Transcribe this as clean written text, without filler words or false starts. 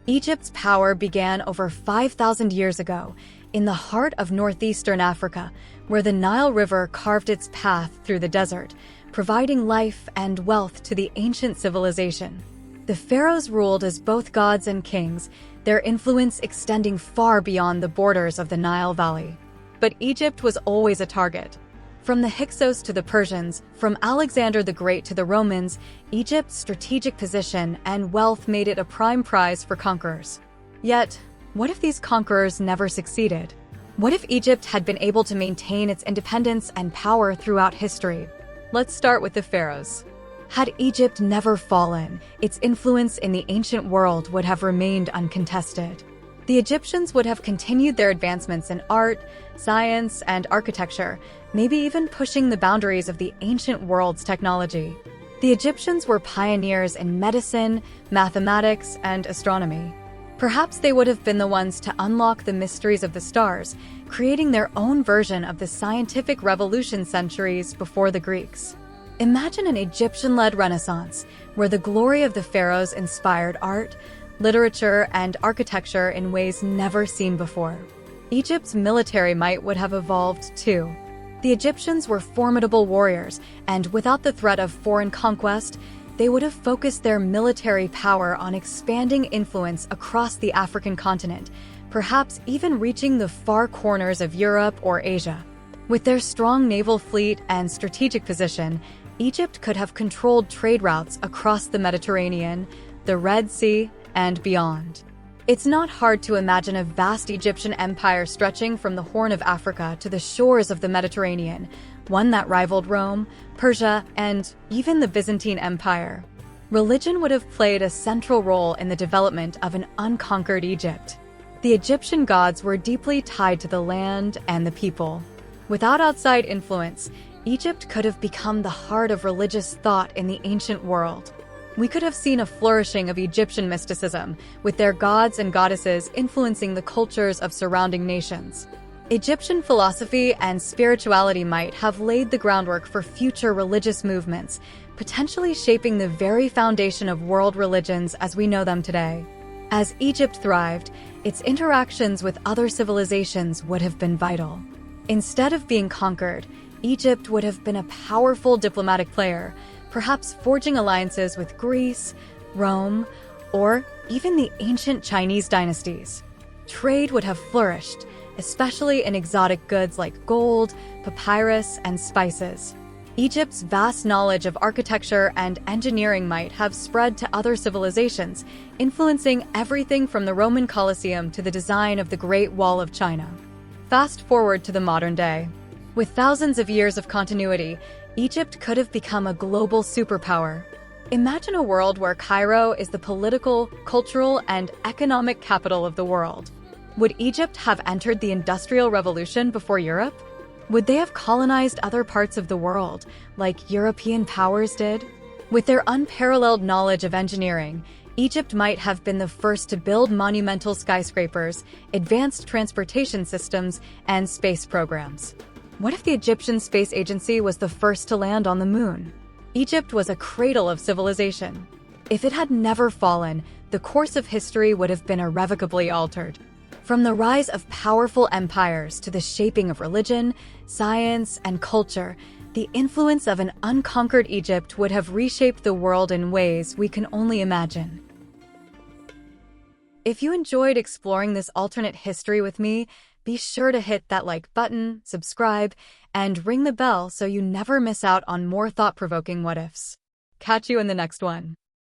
Egypt's power began over 5,000 years ago, in the heart of northeastern Africa, where the Nile River carved its path through the desert, providing life and wealth to the ancient civilization. The pharaohs ruled as both gods and kings, their influence extending far beyond the borders of the Nile Valley. But Egypt was always a target. From the Hyksos to the Persians, from Alexander the Great to the Romans, Egypt's strategic position and wealth made it a prime prize for conquerors. Yet, what if these conquerors never succeeded? What if Egypt had been able to maintain its independence and power throughout history? Let's start with the pharaohs. Had Egypt never fallen, its influence in the ancient world would have remained uncontested. The Egyptians would have continued their advancements in art, science, and architecture, maybe even pushing the boundaries of the ancient world's technology. The Egyptians were pioneers in medicine, mathematics, and astronomy. Perhaps they would have been the ones to unlock the mysteries of the stars, creating their own version of the scientific revolution centuries before the Greeks. Imagine an Egyptian-led Renaissance, where the glory of the pharaohs inspired art, literature, and architecture in ways never seen before. Egypt's military might would have evolved too. The Egyptians were formidable warriors, and without the threat of foreign conquest, they would have focused their military power on expanding influence across the African continent, perhaps even reaching the far corners of Europe or Asia. With their strong naval fleet and strategic position, Egypt could have controlled trade routes across the Mediterranean, the Red Sea, and beyond. It's not hard to imagine a vast Egyptian empire stretching from the Horn of Africa to the shores of the Mediterranean, one that rivaled Rome, Persia, and even the Byzantine Empire. Religion would have played a central role in the development of an unconquered Egypt. The Egyptian gods were deeply tied to the land and the people. Without outside influence, Egypt could have become the heart of religious thought in the ancient world. We could have seen a flourishing of Egyptian mysticism, with their gods and goddesses influencing the cultures of surrounding nations. Egyptian philosophy and spirituality might have laid the groundwork for future religious movements, potentially shaping the very foundation of world religions as we know them today. As Egypt thrived, its interactions with other civilizations would have been vital. Instead of being conquered, Egypt would have been a powerful diplomatic player, perhaps forging alliances with Greece, Rome, or even the ancient Chinese dynasties. Trade would have flourished, especially in exotic goods like gold, papyrus, and spices. Egypt's vast knowledge of architecture and engineering might have spread to other civilizations, influencing everything from the Roman Colosseum to the design of the Great Wall of China. Fast forward to the modern day. With thousands of years of continuity, Egypt could have become a global superpower. Imagine a world where Cairo is the political, cultural, and economic capital of the world. Would Egypt have entered the Industrial Revolution before Europe? Would they have colonized other parts of the world, like European powers did? With their unparalleled knowledge of engineering, Egypt might have been the first to build monumental skyscrapers, advanced transportation systems, and space programs. What if the Egyptian Space Agency was the first to land on the moon? Egypt was a cradle of civilization. If it had never fallen, the course of history would have been irrevocably altered. From the rise of powerful empires to the shaping of religion, science, and culture, the influence of an unconquered Egypt would have reshaped the world in ways we can only imagine. If you enjoyed exploring this alternate history with me, be sure to hit that like button, subscribe, and ring the bell so you never miss out on more thought-provoking what-ifs. Catch you in the next one.